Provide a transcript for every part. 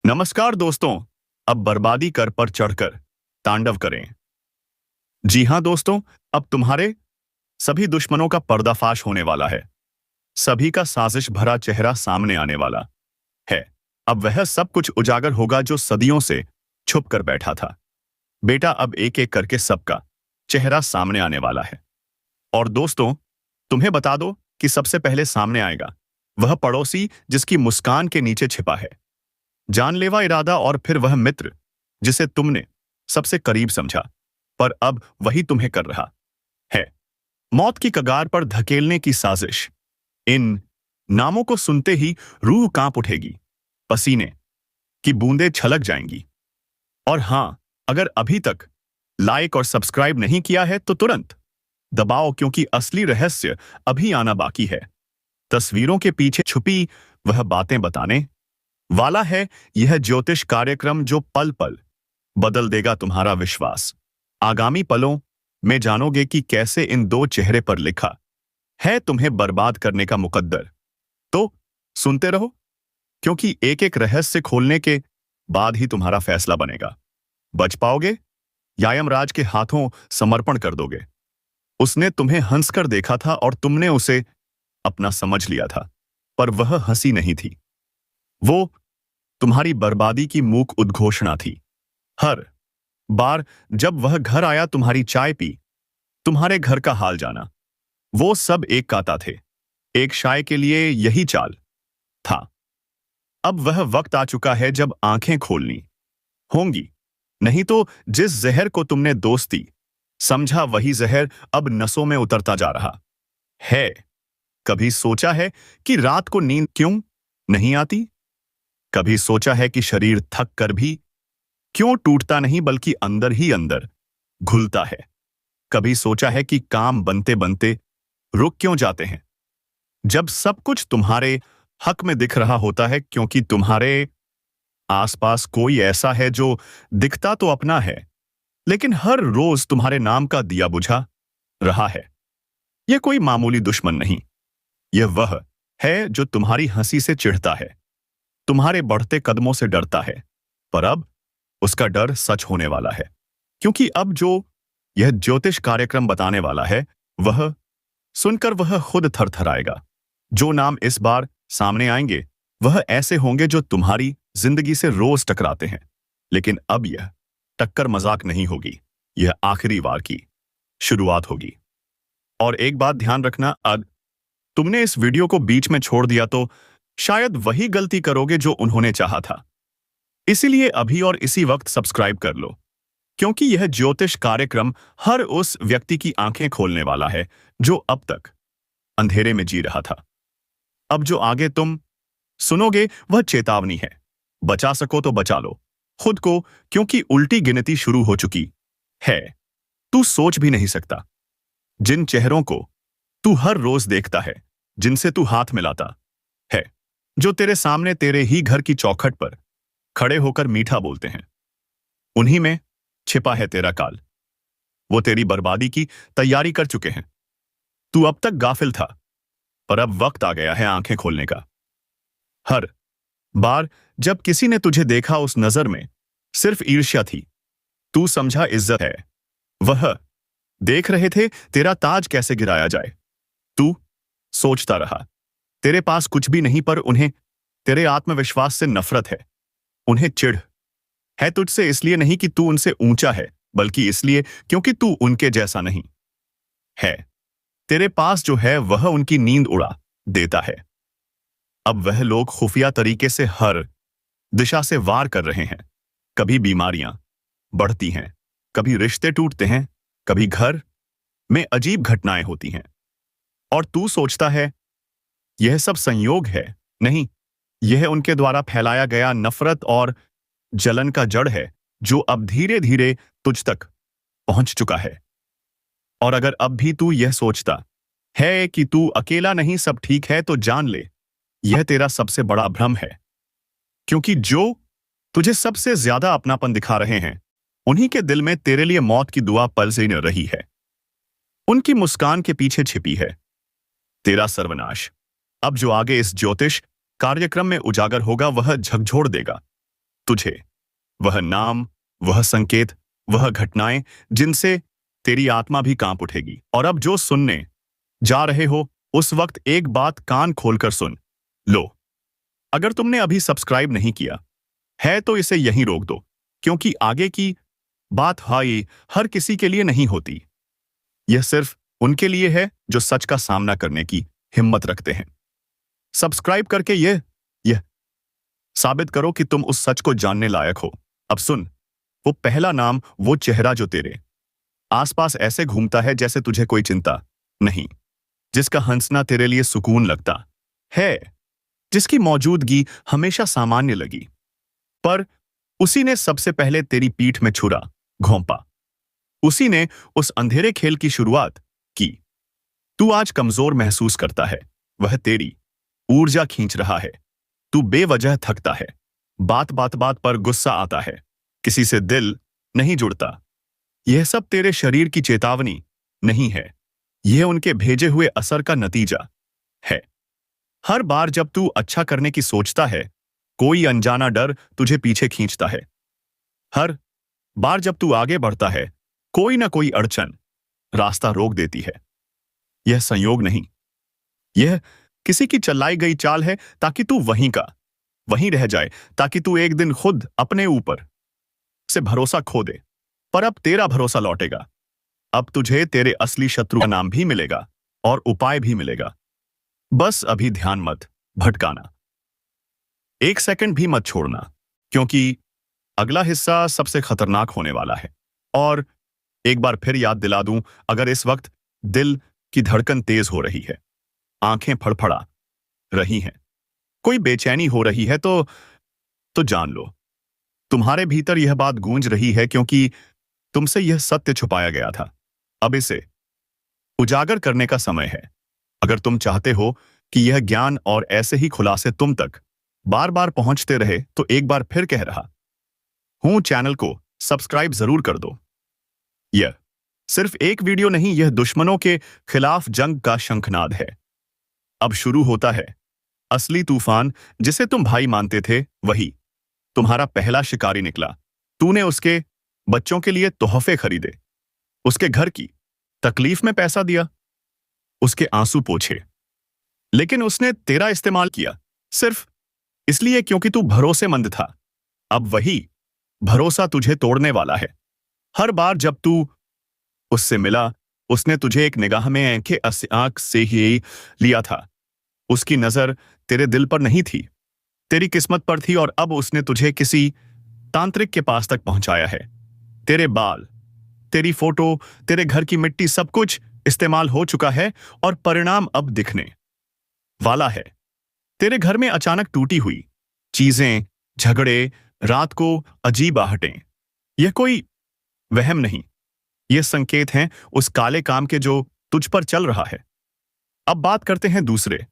नमस्कार दोस्तों। अब बर्बादी कर पर चढ़कर तांडव करें। जी हां दोस्तों, अब तुम्हारे सभी दुश्मनों का पर्दाफाश होने वाला है। सभी का साजिश भरा चेहरा सामने आने वाला है। अब वह सब कुछ उजागर होगा जो सदियों से छुप कर बैठा था। बेटा, अब एक एक करके सबका चेहरा सामने आने वाला है। और दोस्तों, तुम्हें बता दो कि सबसे पहले सामने आएगा वह पड़ोसी जिसकी मुस्कान के नीचे छिपा है जानलेवा इरादा, और फिर वह मित्र जिसे तुमने सबसे करीब समझा, पर अब वही तुम्हें कर रहा है मौत की कगार पर धकेलने की साजिश। इन नामों को सुनते ही रूह कांप उठेगी, पसीने की बूंदें छलक जाएंगी। और हां, अगर अभी तक लाइक और सब्सक्राइब नहीं किया है तो तुरंत दबाओ, क्योंकि असली रहस्य अभी आना बाकी है। तस्वीरों के पीछे छुपी वह बातें बताने वाला है यह ज्योतिष कार्यक्रम जो पल पल बदल देगा तुम्हारा विश्वास। आगामी पलों में जानोगे कि कैसे इन दो चेहरे पर लिखा है तुम्हें बर्बाद करने का मुकद्दर। तो सुनते रहो, क्योंकि एक एक रहस्य खोलने के बाद ही तुम्हारा फैसला बनेगा। बच पाओगे या यमराज के हाथों समर्पण कर दोगे। उसने तुम्हें हंसकर देखा था और तुमने उसे अपना समझ लिया था, पर वह हंसी नहीं थी, वो तुम्हारी बर्बादी की मूक उद्घोषणा थी। हर बार जब वह घर आया, तुम्हारी चाय पी, तुम्हारे घर का हाल जाना, वो सब एक काता थे। एक शाय के लिए यही चाल था। अब वह वक्त आ चुका है जब आंखें खोलनी होंगी, नहीं तो जिस जहर को तुमने दोस्ती समझा वही जहर अब नसों में उतरता जा रहा है। कभी सोचा है कि रात को नींद क्यों नहीं आती? कभी सोचा है कि शरीर थक कर भी क्यों टूटता नहीं बल्कि अंदर ही अंदर घुलता है? कभी सोचा है कि काम बनते बनते रुक क्यों जाते हैं जब सब कुछ तुम्हारे हक में दिख रहा होता है? क्योंकि तुम्हारे आसपास कोई ऐसा है जो दिखता तो अपना है, लेकिन हर रोज तुम्हारे नाम का दिया बुझा रहा है। यह कोई मामूली दुश्मन नहीं, यह वह है जो तुम्हारी हंसी से चिढ़ता है, तुम्हारे बढ़ते कदमों से डरता है। पर अब उसका डर सच होने वाला है, क्योंकि अब जो यह ज्योतिष कार्यक्रम बताने वाला है वह सुनकर वह खुद थरथराएगा। जो नाम इस बार सामने आएंगे वह ऐसे होंगे जो तुम्हारी जिंदगी से रोज टकराते हैं, लेकिन अब यह टक्कर मजाक नहीं होगी, यह आखिरी बार की शुरुआत होगी। और एक बात ध्यान रखना, अगर तुमने इस वीडियो को बीच में छोड़ दिया तो शायद वही गलती करोगे जो उन्होंने चाहा था। इसीलिए अभी और इसी वक्त सब्सक्राइब कर लो, क्योंकि यह ज्योतिष कार्यक्रम हर उस व्यक्ति की आंखें खोलने वाला है जो अब तक अंधेरे में जी रहा था। अब जो आगे तुम सुनोगे वह चेतावनी है। बचा सको तो बचा लो खुद को, क्योंकि उल्टी गिनती शुरू हो चुकी है। तू सोच भी नहीं सकता जिन चेहरों को तू हर रोज देखता है, जिनसे तू हाथ मिलाता है, जो तेरे सामने तेरे ही घर की चौखट पर खड़े होकर मीठा बोलते हैं, उन्हीं में छिपा है तेरा काल। वो तेरी बर्बादी की तैयारी कर चुके हैं। तू अब तक गाफिल था, पर अब वक्त आ गया है आंखें खोलने का। हर बार जब किसी ने तुझे देखा उस नजर में सिर्फ ईर्ष्या थी। तू समझा इज्जत है। वह देख रहे थे तेरा ताज कैसे गिराया जाए। तू सोचता रहा तेरे पास कुछ भी नहीं, पर उन्हें तेरे आत्मविश्वास से नफरत है। उन्हें चिढ़ है तुझसे इसलिए नहीं कि तू उनसे ऊंचा है, बल्कि इसलिए क्योंकि तू उनके जैसा नहीं है। तेरे पास जो है वह उनकी नींद उड़ा देता है। अब वह लोग खुफिया तरीके से हर दिशा से वार कर रहे हैं। कभी बीमारियां बढ़ती हैं, कभी रिश्ते टूटते हैं, कभी घर में अजीब घटनाएं होती हैं। और तू सोचता है यह सब संयोग है। नहीं, यह उनके द्वारा फैलाया गया नफरत और जलन का जड़ है, जो अब धीरे धीरे तुझ तक पहुंच चुका है। और अगर अब भी तू यह सोचता है कि तू अकेला नहीं, सब ठीक है, तो जान ले यह तेरा सबसे बड़ा भ्रम है। क्योंकि जो तुझे सबसे ज्यादा अपनापन दिखा रहे हैं, उन्हीं के दिल में तेरे लिए मौत की दुआ पल से न रही है। उनकी मुस्कान के पीछे छिपी है तेरा सर्वनाश। अब जो आगे इस ज्योतिष कार्यक्रम में उजागर होगा वह झकझोर देगा तुझे वह नाम, वह संकेत, वह घटनाएं जिनसे तेरी आत्मा भी कांप उठेगी। और अब जो सुनने जा रहे हो उस वक्त एक बात कान खोलकर सुन लो। अगर तुमने अभी सब्सक्राइब नहीं किया है तो इसे यहीं रोक दो, क्योंकि आगे की बात हाई हर किसी के लिए नहीं होती। यह सिर्फ उनके लिए है जो सच का सामना करने की हिम्मत रखते हैं। सब्सक्राइब करके यह साबित करो कि तुम उस सच को जानने लायक हो। अब सुन, वो पहला नाम, वो चेहरा जो तेरे आसपास ऐसे घूमता है जैसे तुझे कोई चिंता नहीं, जिसका हंसना तेरे लिए सुकून लगता है, जिसकी मौजूदगी हमेशा सामान्य लगी, पर उसी ने सबसे पहले तेरी पीठ में छुरा घोंपा। उसी ने उस अंधेरे खेल की शुरुआत की। तू आज कमजोर महसूस करता है, वह तेरी ऊर्जा खींच रहा है। तू बेवजह थकता है, बात पर गुस्सा आता है, किसी से दिल नहीं जुड़ता। यह सब तेरे शरीर की चेतावनी नहीं है, यह उनके भेजे हुए असर का नतीजा है। हर बार जब तू अच्छा करने की सोचता है, कोई अनजाना डर तुझे पीछे खींचता है। हर बार जब तू आगे बढ़ता है, कोई ना कोई अड़चन रास्ता रोक देती है। यह संयोग नहीं, यह किसी की चलाई गई चाल है, ताकि तू वहीं रह जाए, ताकि तू एक दिन खुद अपने ऊपर से भरोसा खो दे। पर अब तेरा भरोसा लौटेगा। अब तुझे तेरे असली शत्रु का नाम भी मिलेगा और उपाय भी मिलेगा। बस अभी ध्यान मत भटकाना, एक सेकंड भी मत छोड़ना, क्योंकि अगला हिस्सा सबसे खतरनाक होने वाला है। और एक बार फिर याद दिला दूं, अगर इस वक्त दिल की धड़कन तेज हो रही है, आंखें फड़फड़ा रही हैं, कोई बेचैनी हो रही है, तो जान लो, तुम्हारे भीतर यह बात गूंज रही है, क्योंकि तुमसे यह सत्य छुपाया गया था। अब इसे उजागर करने का समय है। अगर तुम चाहते हो कि यह ज्ञान और ऐसे ही खुलासे तुम तक बार बार पहुंचते रहे, तो एक बार फिर कह रहा हूं, चैनल को सब्सक्राइब जरूर कर दो। यह सिर्फ एक वीडियो नहीं, यह दुश्मनों के खिलाफ जंग का शंखनाद है। अब शुरू होता है असली तूफान। जिसे तुम भाई मानते थे, वही तुम्हारा पहला शिकारी निकला। तूने उसके बच्चों के लिए तोहफे खरीदे, उसके घर की तकलीफ में पैसा दिया, उसके आंसू पोंछे, लेकिन उसने तेरा इस्तेमाल किया सिर्फ इसलिए क्योंकि तू भरोसेमंद था। अब वही भरोसा तुझे तोड़ने वाला है। हर बार जब तू उससे मिला, उसने तुझे एक निगाह में आंख से ही लिया था। उसकी नजर तेरे दिल पर नहीं थी, तेरी किस्मत पर थी। और अब उसने तुझे किसी तांत्रिक के पास तक पहुंचाया है। तेरे बाल, तेरी फोटो, तेरे घर की मिट्टी, सब कुछ इस्तेमाल हो चुका है और परिणाम अब दिखने वाला है। तेरे घर में अचानक टूटी हुई चीजें, झगड़े, रात को अजीब आहटें। यह कोई वहम नहीं, ये संकेत हैं उस काले काम के जो तुझ पर चल रहा है। अब बात करते हैं दूसरे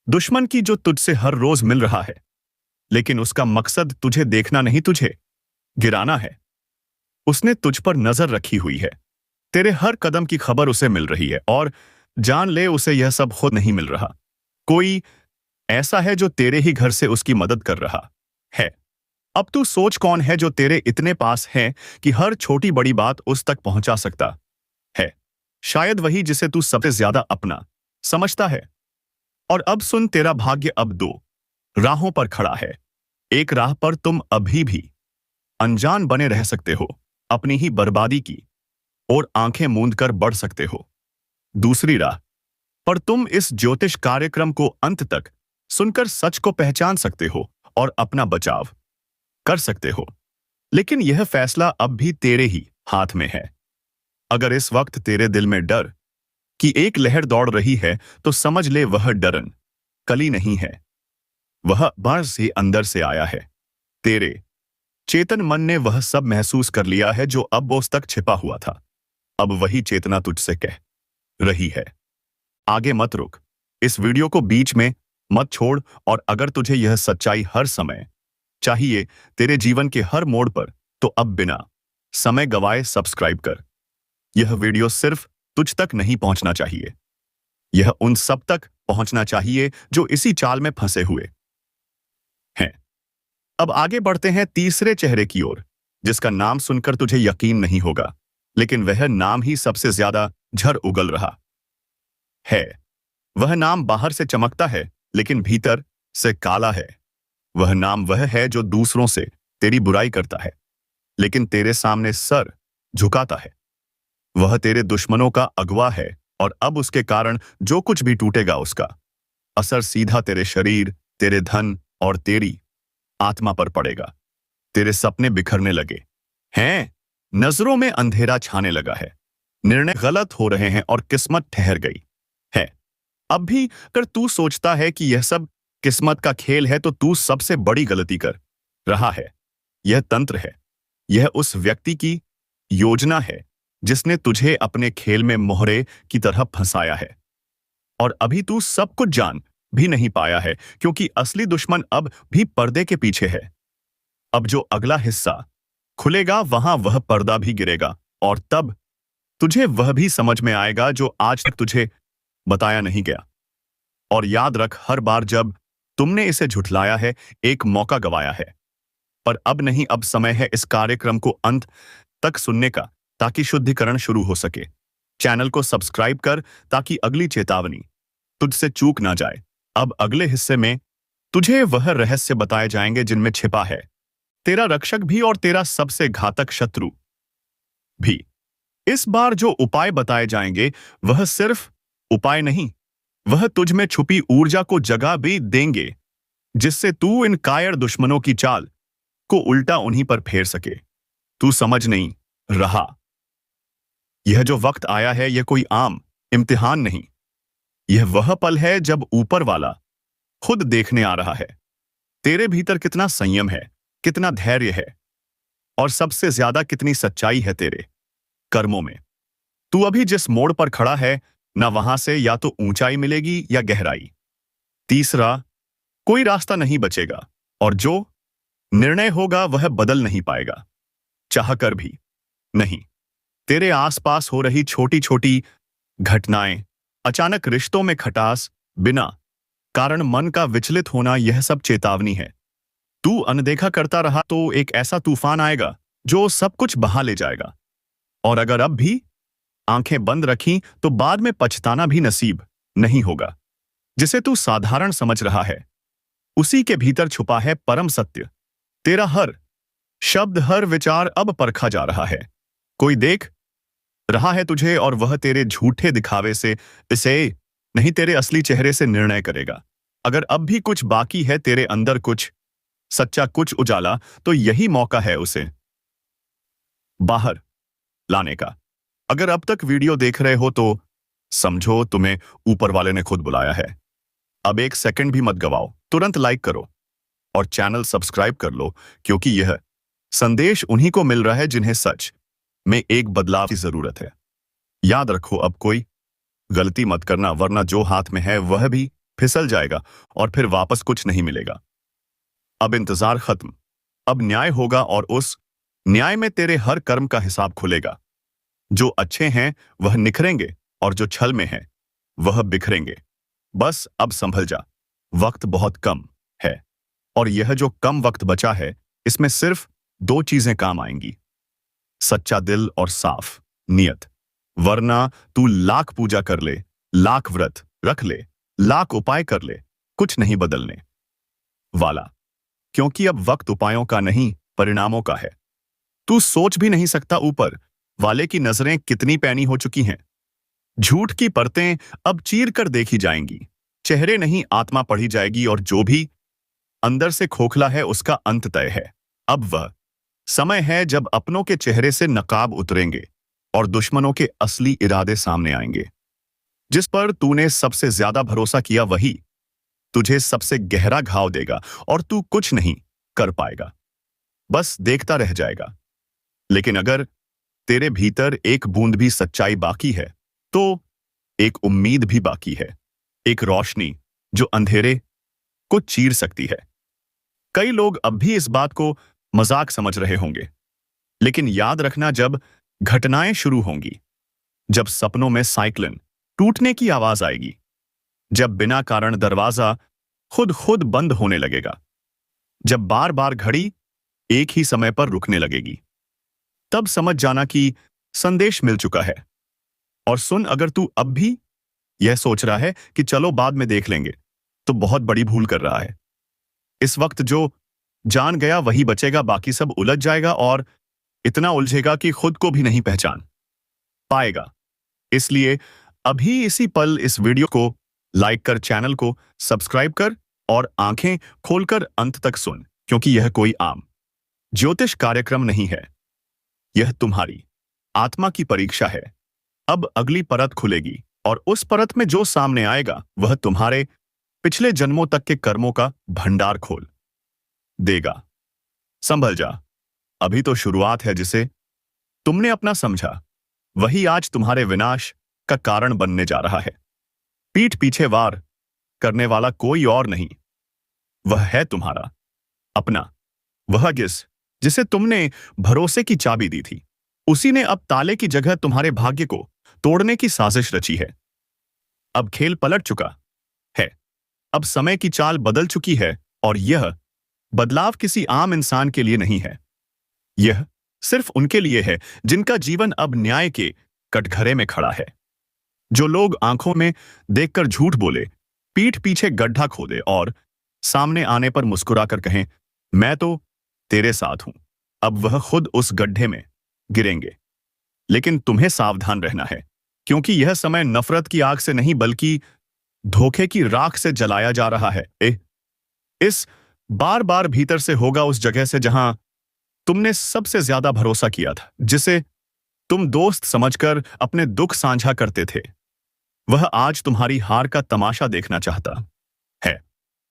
दुश्मन की, जो तुझसे हर रोज मिल रहा है, लेकिन उसका मकसद तुझे देखना नहीं, तुझे गिराना है। उसने तुझ पर नजर रखी हुई है, तेरे हर कदम की खबर उसे मिल रही है, और जान ले, उसे यह सब खुद नहीं मिल रहा। कोई ऐसा है जो तेरे ही घर से उसकी मदद कर रहा है। अब तू सोच, कौन है जो तेरे इतने पास है कि हर छोटी बड़ी बात उस तक पहुंचा सकता है? शायद वही जिसे तू सबसे ज्यादा अपना समझता है। और अब सुन, तेरा भाग्य अब दो राहों पर खड़ा है। एक राह पर तुम अभी भी अनजान बने रह सकते हो, अपनी ही बर्बादी की और आंखें मूंद कर बढ़ सकते हो। दूसरी राह पर तुम इस ज्योतिष कार्यक्रम को अंत तक सुनकर सच को पहचान सकते हो और अपना बचाव कर सकते हो। लेकिन यह फैसला अब भी तेरे ही हाथ में है। अगर इस वक्त तेरे दिल में डर की एक लहर दौड़ रही है, तो समझ ले, वह डरन कली नहीं है, वह बाहर से अंदर से आया है। तेरे चेतन मन ने वह सब महसूस कर लिया है जो अब उस तक छिपा हुआ था। अब वही चेतना तुझसे कह रही है, आगे मत रुक, इस वीडियो को बीच में मत छोड़। और अगर तुझे यह सच्चाई हर समय चाहिए, तेरे जीवन के हर मोड़ पर, तो अब बिना समय गवाए सब्सक्राइब कर। यह वीडियो सिर्फ तुझ तक नहीं पहुंचना चाहिए, यह उन सब तक पहुंचना चाहिए जो इसी चाल में फंसे हुए हैं। अब आगे बढ़ते हैं तीसरे चेहरे की ओर, जिसका नाम सुनकर तुझे यकीन नहीं होगा, लेकिन वह नाम ही सबसे ज्यादा झर उगल रहा है। वह नाम बाहर से चमकता है, लेकिन भीतर से काला है। वह नाम वह है जो दूसरों से तेरी बुराई करता है, लेकिन तेरे सामने सर झुकाता है। वह तेरे दुश्मनों का अगवा है, और अब उसके कारण जो कुछ भी टूटेगा उसका असर सीधा तेरे शरीर, तेरे धन और तेरी आत्मा पर पड़ेगा। तेरे सपने बिखरने लगे हैं, नजरों में अंधेरा छाने लगा है, निर्णय गलत हो रहे हैं और किस्मत ठहर गई है। अब भी अगर तू सोचता है कि यह सब किस्मत का खेल है, तो तू सबसे बड़ी गलती कर रहा है। यह तंत्र है, यह उस व्यक्ति की योजना है जिसने तुझे अपने खेल में मोहरे की तरह फंसाया है। और अभी तू सब कुछ जान भी नहीं पाया है, क्योंकि असली दुश्मन अब भी पर्दे के पीछे है। अब जो अगला हिस्सा खुलेगा, वहां वह पर्दा भी गिरेगा, और तब तुझे वह भी समझ में आएगा जो आज तक तुझे बताया नहीं गया। और याद रख, हर बार जब तुमने इसे झुठलाया है, एक मौका गवाया है। पर अब नहीं, अब समय है इस कार्यक्रम को अंत तक सुनने का, ताकि शुद्धिकरण शुरू हो सके। चैनल को सब्सक्राइब कर ताकि अगली चेतावनी तुझसे चूक ना जाए। अब अगले हिस्से में तुझे वह रहस्य बताए जाएंगे जिनमें छिपा है तेरा रक्षक भी और तेरा सबसे घातक शत्रु भी। इस बार जो उपाय बताए जाएंगे वह सिर्फ उपाय नहीं, वह तुझ में छुपी ऊर्जा को जगा भी देंगे, जिससे तू इन कायर दुश्मनों की चाल को उल्टा उन्हीं पर फेर सके। तू समझ नहीं रहा, यह जो वक्त आया है, यह कोई आम इम्तिहान नहीं। यह वह पल है जब ऊपर वाला खुद देखने आ रहा है तेरे भीतर कितना संयम है, कितना धैर्य है, और सबसे ज्यादा कितनी सच्चाई है तेरे कर्मों में। तू अभी जिस मोड़ पर खड़ा है, ना वहां से या तो ऊंचाई मिलेगी या गहराई। तीसरा कोई रास्ता नहीं बचेगा, और जो निर्णय होगा वह बदल नहीं पाएगा, चाहकर भी नहीं। तेरे आसपास हो रही छोटी छोटी घटनाएं, अचानक रिश्तों में खटास, बिना कारण मन का विचलित होना, यह सब चेतावनी है। तू अनदेखा करता रहा तो एक ऐसा तूफान आएगा जो सब कुछ बहा ले जाएगा। और अगर अब भी आंखें बंद रखी, तो बाद में पछताना भी नसीब नहीं होगा। जिसे तू साधारण समझ रहा है, उसी के भीतर छुपा है परम सत्य। तेरा हर शब्द, हर विचार अब परखा जा रहा है। कोई देख रहा है तुझे, और वह तेरे झूठे दिखावे से इसे नहीं, तेरे असली चेहरे से निर्णय करेगा। अगर अब भी कुछ बाकी है तेरे अंदर, कुछ सच्चा, कुछ उजाला, तो यही मौका है उसे बाहर लाने का। अगर अब तक वीडियो देख रहे हो तो समझो तुम्हें ऊपर वाले ने खुद बुलाया है। अब एक सेकंड भी मत गवाओ, तुरंत लाइक करो और चैनल सब्सक्राइब कर लो, क्योंकि यह संदेश उन्हीं को मिल रहा है जिन्हें सच में एक बदलाव की जरूरत है। याद रखो, अब कोई गलती मत करना, वरना जो हाथ में है वह भी फिसल जाएगा और फिर वापस कुछ नहीं मिलेगा। अब इंतजार खत्म, अब न्याय होगा, और उस न्याय में तेरे हर कर्म का हिसाब खुलेगा। जो अच्छे हैं वह निखरेंगे, और जो छल में हैं वह बिखरेंगे। बस अब संभल जा, वक्त बहुत कम है, और यह जो कम वक्त बचा है, इसमें सिर्फ दो चीजें काम आएंगी, सच्चा दिल और साफ नियत। वरना तू लाख पूजा कर ले, लाख व्रत रख ले, लाख उपाय कर ले, कुछ नहीं बदलने वाला, क्योंकि अब वक्त उपायों का नहीं, परिणामों का है। तू सोच भी नहीं सकता ऊपर वाले की नजरें कितनी पैनी हो चुकी हैं। झूठ की परतें अब चीर कर देखी जाएंगी, चेहरे नहीं आत्मा पढ़ी जाएगी, और जो भी अंदर से खोखला है उसका अंत तय है। अब वह समय है जब अपनों के चेहरे से नकाब उतरेंगे और दुश्मनों के असली इरादे सामने आएंगे। जिस पर तूने सबसे ज्यादा भरोसा किया, वही तुझे सबसे गहरा घाव देगा, और तू कुछ नहीं कर पाएगा, बस देखता रह जाएगा। लेकिन अगर तेरे भीतर एक बूंद भी सच्चाई बाकी है, तो एक उम्मीद भी बाकी है, एक रोशनी जो अंधेरे को चीर सकती है। कई लोग अब भी इस बात को मजाक समझ रहे होंगे, लेकिन याद रखना, जब घटनाएं शुरू होंगी, जब सपनों में साइक्लोन टूटने की आवाज आएगी, जब बिना कारण दरवाजा खुद खुद बंद होने लगेगा, जब बार बार घड़ी एक ही समय पर रुकने लगेगी, तब समझ जाना कि संदेश मिल चुका है। और सुन, अगर तू अब भी यह सोच रहा है कि चलो बाद में देख लेंगे, तो बहुत बड़ी भूल कर रहा है। इस वक्त जो जान गया वही बचेगा, बाकी सब उलझ जाएगा और इतना उलझेगा कि खुद को भी नहीं पहचान पाएगा। इसलिए अभी इसी पल इस वीडियो को लाइक कर, चैनल को सब्सक्राइब कर और आंखें खोलकर अंत तक सुन, क्योंकि यह कोई आम ज्योतिष कार्यक्रम नहीं है। यह तुम्हारी आत्मा की परीक्षा है। अब अगली परत खुलेगी और उस परत में जो सामने आएगा वह तुम्हारे पिछले जन्मों तक के कर्मों का भंडार खोल देगा। संभल जा, अभी तो शुरुआत है। जिसे तुमने अपना समझा वही आज तुम्हारे विनाश का कारण बनने जा रहा है। पीठ पीछे वार करने वाला कोई और नहीं, वह है तुम्हारा अपना वह जिसे तुमने भरोसे की चाबी दी थी। उसी ने अब ताले की जगह तुम्हारे भाग्य को तोड़ने की साजिश रची है। अब खेल पलट चुका है। अब समय की चाल बदल चुकी है और यह बदलाव किसी आम इंसान के लिए नहीं है। यह सिर्फ उनके लिए है जिनका जीवन अब न्याय के कटघरे में खड़ा है। जो लोग आंखों में देखकर झूठ बोले, पीठ पीछे गड्ढा खोदे और सामने आने पर मुस्कुराकर कहें मैं तो तेरे साथ हूं, अब वह खुद उस गड्ढे में गिरेंगे। लेकिन तुम्हें सावधान रहना है, क्योंकि यह समय नफरत की आग से नहीं बल्कि धोखे की राख से जलाया जा रहा है। इस बार बार भीतर से होगा, उस जगह से जहां तुमने सबसे ज्यादा भरोसा किया था, जिसे तुम दोस्त समझकर अपने दुख साझा करते थे। वह आज तुम्हारी हार का तमाशा देखना चाहता है।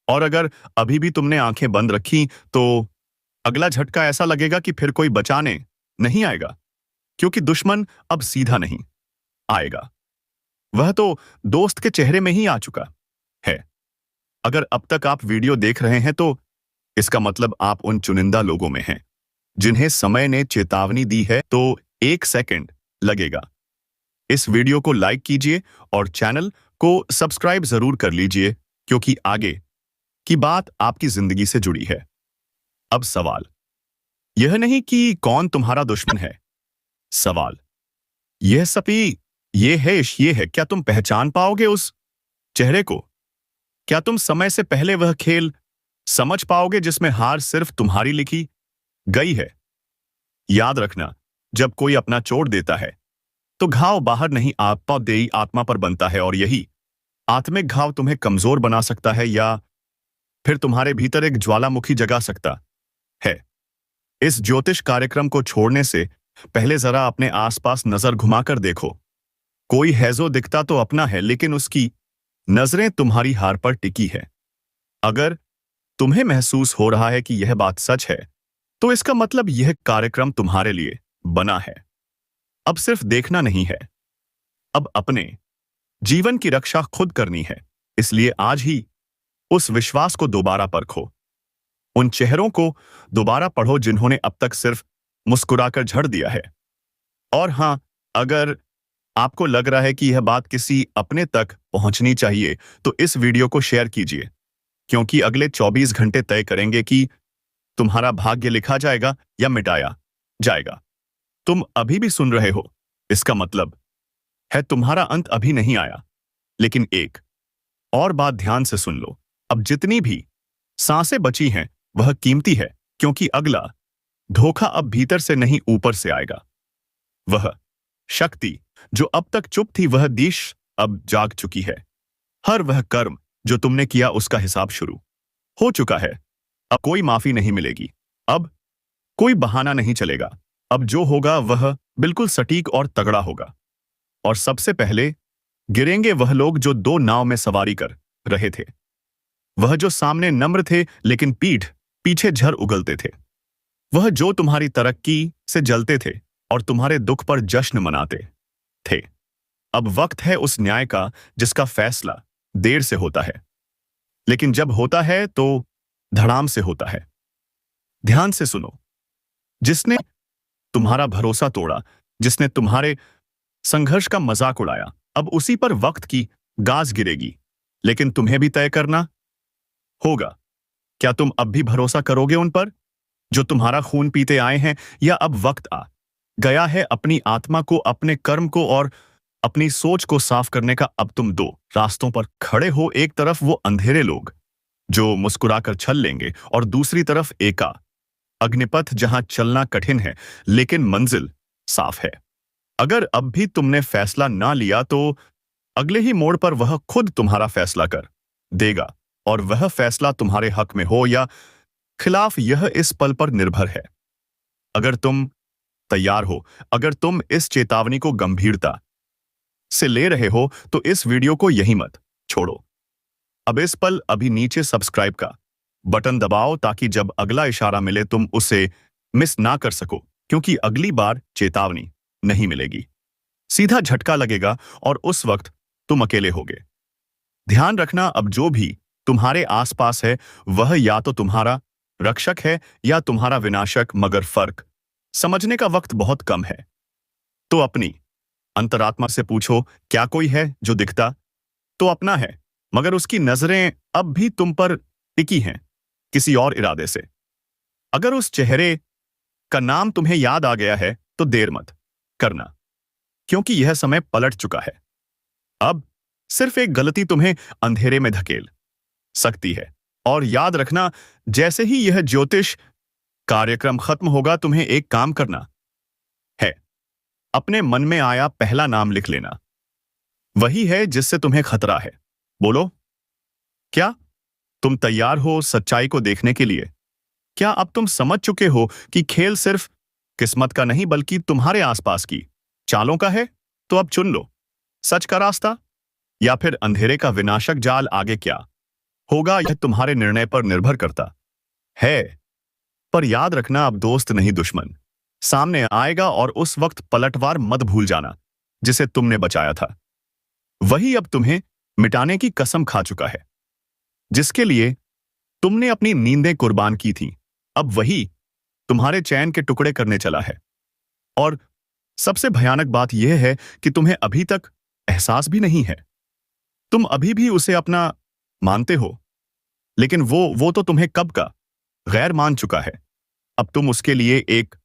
और अगर अभी भी तुमने आंखें बंद रखी तो अगला झटका ऐसा लगेगा कि फिर कोई बचाने नहीं आएगा, क्योंकि दुश्मन अब सीधा नहीं आएगा, वह तो दोस्त के चेहरे में ही आ चुका है। अगर अब तक आप वीडियो देख रहे हैं तो इसका मतलब आप उन चुनिंदा लोगों में हैं जिन्हें समय ने चेतावनी दी है। तो 1 सेकंड लगेगा। इस वीडियो को लाइक कीजिए और चैनल को सब्सक्राइब जरूर कर लीजिए, क्योंकि आगे की बात आपकी जिंदगी से जुड़ी है। अब सवाल यह नहीं कि कौन तुम्हारा दुश्मन है, सवाल ये है क्या तुम पहचान पाओगे उस चेहरे को? क्या तुम समय से पहले वह खेल समझ पाओगे जिसमें हार सिर्फ तुम्हारी लिखी गई है? याद रखना, जब कोई अपना चोट देता है तो घाव बाहर नहीं आपदेही आत्मा पर बनता है, और यही आत्मिक घाव तुम्हें कमजोर बना सकता है या फिर तुम्हारे भीतर एक ज्वालामुखी जगा सकता है। इस ज्योतिष कार्यक्रम को छोड़ने से पहले जरा अपने आसपास नजर घुमाकर देखो। कोई हैजो दिखता तो अपना है, लेकिन उसकी नजरें तुम्हारी हार पर टिकी है। अगर तुम्हें महसूस हो रहा है कि यह बात सच है, तो इसका मतलब यह कार्यक्रम तुम्हारे लिए बना है। अब सिर्फ देखना नहीं है, अब अपने जीवन की रक्षा खुद करनी है। इसलिए आज ही उस विश्वास को दोबारा परखो, उन चेहरों को दोबारा पढ़ो जिन्होंने अब तक सिर्फ मुस्कुराकर झड़ दिया है। और हां, अगर आपको लग रहा है कि यह बात किसी अपने तक पहुंचनी चाहिए, तो इस वीडियो को शेयर कीजिए, क्योंकि अगले 24 घंटे तय करेंगे कि तुम्हारा भाग्य लिखा जाएगा या मिटाया जाएगा। तुम अभी भी सुन रहे हो, इसका मतलब है तुम्हारा अंत अभी नहीं आया। लेकिन एक और बात ध्यान से सुन लो, अब जितनी भी सांसें बची हैं वह कीमती है, क्योंकि अगला धोखा अब भीतर से नहीं ऊपर से आएगा। वह शक्ति जो अब तक चुप थी, वह दिश अब जाग चुकी है। हर वह कर्म जो तुमने किया उसका हिसाब शुरू हो चुका है। अब कोई माफी नहीं मिलेगी, अब कोई बहाना नहीं चलेगा। अब जो होगा वह बिल्कुल सटीक और तगड़ा होगा। और सबसे पहले गिरेंगे वह लोग जो 2 नाव में सवारी कर रहे थे, वह जो सामने नम्र थे लेकिन पीठ पीछे झर उगलते थे, वह जो तुम्हारी तरक्की से जलते थे और तुम्हारे दुख पर जश्न मनाते थे। अब वक्त है उस न्याय का जिसका फैसला देर से होता है, लेकिन जब होता है तो धड़ाम से होता है। ध्यान से सुनो, जिसने तुम्हारा भरोसा तोड़ा, जिसने तुम्हारे संघर्ष का मजाक उड़ाया, अब उसी पर वक्त की गाज गिरेगी। लेकिन तुम्हें भी तय करना होगा क्या तुम अब भी भरोसा करोगे उन पर जो तुम्हारा खून पीते आए हैं, या अब वक्त आ गया है अपनी आत्मा को, अपने कर्म को और अपनी सोच को साफ करने का? अब तुम दो रास्तों पर खड़े हो, एक तरफ वो अंधेरे लोग जो मुस्कुराकर छल लेंगे, और दूसरी तरफ एका अग्निपथ जहां चलना कठिन है लेकिन मंजिल साफ है। अगर अब भी तुमने फैसला ना लिया तो अगले ही मोड़ पर वह खुद तुम्हारा फैसला कर देगा, और वह फैसला तुम्हारे हक में हो या खिलाफ, यह इस पल पर निर्भर है। अगर तुम तैयार हो, अगर तुम इस चेतावनी को गंभीरता से ले रहे हो, तो इस वीडियो को यहीं मत छोड़ो। अब इस पल अभी नीचे सब्सक्राइब का बटन दबाओ ताकि जब अगला इशारा मिले तुम उसे मिस ना कर सको, क्योंकि अगली बार चेतावनी नहीं मिलेगी, सीधा झटका लगेगा और उस वक्त तुम अकेले होगे। ध्यान रखना, अब जो भी तुम्हारे आसपास है वह या तो तुम्हारा रक्षक है या तुम्हारा विनाशक, मगर फर्क समझने का वक्त बहुत कम है। तो अपनी अंतरात्मा से पूछो, क्या कोई है जो दिखता तो अपना है, मगर उसकी नजरें अब भी तुम पर टिकी हैं किसी और इरादे से? अगर उस चेहरे का नाम तुम्हें याद आ गया है तो देर मत करना, क्योंकि यह समय पलट चुका है। अब सिर्फ एक गलती तुम्हें अंधेरे में धकेल सकती है, और याद रखना, जैसे ही यह ज्योतिष कार्यक्रम खत्म होगा तुम्हें एक काम करना है। अपने मन में आया पहला नाम लिख लेना, वही है जिससे तुम्हें खतरा है। बोलो, क्या तुम तैयार हो सच्चाई को देखने के लिए? क्या अब तुम समझ चुके हो कि खेल सिर्फ किस्मत का नहीं बल्कि तुम्हारे आसपास की चालों का है? तो अब चुन लो, सच का रास्ता या फिर अंधेरे का विनाशक जाल। आगे क्या होगा यह तुम्हारे निर्णय पर निर्भर करता है, पर याद रखना, अब दोस्त नहीं दुश्मन सामने आएगा, और उस वक्त पलटवार मत भूल जाना जिसे तुमने बचाया था। वही अब तुम्हें मिटाने की कसम खा चुका है, जिसके लिए तुमने अपनी नींदें कुर्बान की थी। अब वही तुम्हारे चैन के टुकड़े करने चला है, और सबसे भयानक बात यह है कि तुम्हें अभी तक एहसास भी नहीं है। तुम अभी भी उसे अपना मानते हो, लेकिन वो तो तुम्हें कब का गैर मान चुका है। अब तुम उसके लिए एक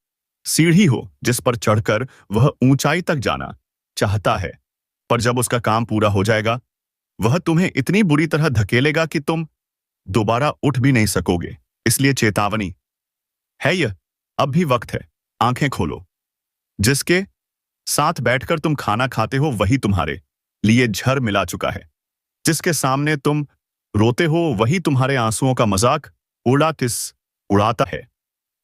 सीढ़ी हो जिस पर चढ़कर वह ऊंचाई तक जाना चाहता है, पर जब उसका काम पूरा हो जाएगा वह तुम्हें इतनी बुरी तरह धकेलेगा कि तुम दोबारा उठ भी नहीं सकोगे। इसलिए चेतावनी है यह, अब भी वक्त है। आंखें खोलो, जिसके साथ बैठकर तुम खाना खाते हो वही तुम्हारे लिए झर मिला चुका है। जिसके सामने तुम रोते हो वही तुम्हारे आंसुओं का मजाक उड़ाता है।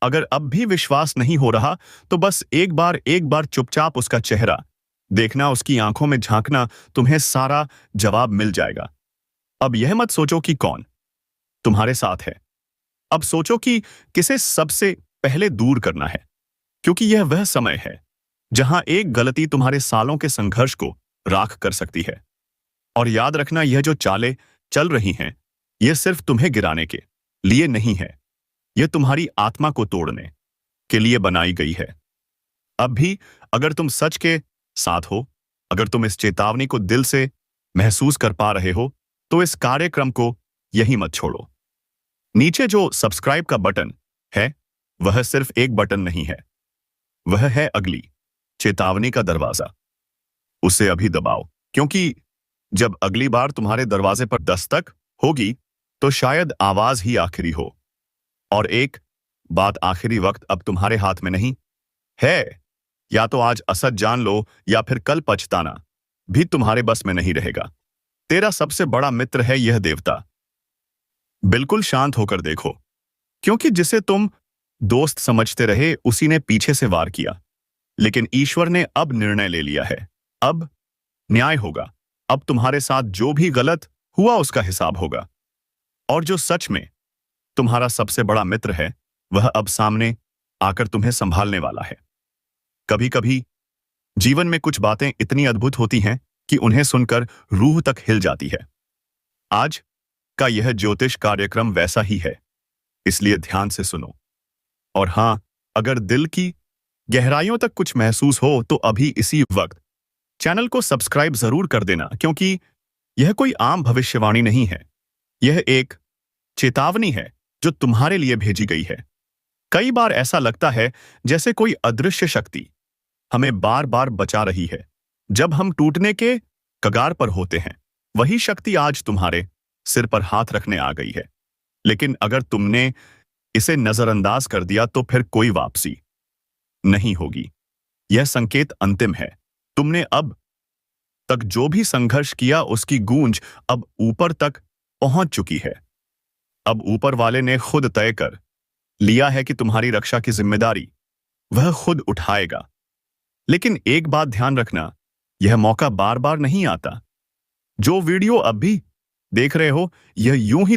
अगर अब भी विश्वास नहीं हो रहा तो बस एक बार चुपचाप उसका चेहरा देखना, उसकी आंखों में झांकना, तुम्हें सारा जवाब मिल जाएगा। अब यह मत सोचो कि कौन तुम्हारे साथ है, अब सोचो कि किसे सबसे पहले दूर करना है, क्योंकि यह वह समय है जहां एक गलती तुम्हारे सालों के संघर्ष को राख कर सकती है। और याद रखना, यह जो चालें चल रही हैं यह सिर्फ तुम्हें गिराने के लिए नहीं है, यह तुम्हारी आत्मा को तोड़ने के लिए बनाई गई है। अब भी अगर तुम सच के साथ हो, अगर तुम इस चेतावनी को दिल से महसूस कर पा रहे हो, तो इस कार्यक्रम को यहीं मत छोड़ो। नीचे जो सब्सक्राइब का बटन है वह सिर्फ एक बटन नहीं है, वह है अगली चेतावनी का दरवाजा। उसे अभी दबाओ, क्योंकि जब अगली बार तुम्हारे दरवाजे पर दस्तक होगी तो शायद आवाज ही आखिरी हो। और एक बात, आखिरी वक्त अब तुम्हारे हाथ में नहीं है। या तो आज असद जान लो या फिर कल पछताना भी तुम्हारे बस में नहीं रहेगा। तेरा सबसे बड़ा मित्र है यह देवता। बिल्कुल शांत होकर देखो, क्योंकि जिसे तुम दोस्त समझते रहे उसी ने पीछे से वार किया, लेकिन ईश्वर ने अब निर्णय ले लिया है। अब न्याय होगा। अब तुम्हारे साथ जो भी गलत हुआ उसका हिसाब होगा, और जो सच में तुम्हारा सबसे बड़ा मित्र है वह अब सामने आकर तुम्हें संभालने वाला है। कभी कभी जीवन में कुछ बातें इतनी अद्भुत होती हैं कि उन्हें सुनकर रूह तक हिल जाती है। आज का यह ज्योतिष कार्यक्रम वैसा ही है, इसलिए ध्यान से सुनो। और हां, अगर दिल की गहराइयों तक कुछ महसूस हो तो अभी इसी वक्त चैनल को सब्सक्राइब जरूर कर देना, क्योंकि यह कोई आम भविष्यवाणी नहीं है, यह एक चेतावनी है जो तुम्हारे लिए भेजी गई है। कई बार ऐसा लगता है जैसे कोई अदृश्य शक्ति हमें बार बार बचा रही है जब हम टूटने के कगार पर होते हैं। वही शक्ति आज तुम्हारे सिर पर हाथ रखने आ गई है। लेकिन अगर तुमने इसे नजरअंदाज कर दिया तो फिर कोई वापसी नहीं होगी। यह संकेत अंतिम है। तुमने अब तक जो भी संघर्ष किया उसकी गूंज अब ऊपर तक पहुंच चुकी है। अब ऊपर वाले ने खुद तय कर लिया है कि तुम्हारी रक्षा की जिम्मेदारी वह खुद उठाएगा। लेकिन एक बात ध्यान रखना, यह मौका बार बार नहीं आता। जो वीडियो अब भी देख रहे हो, यह यूं ही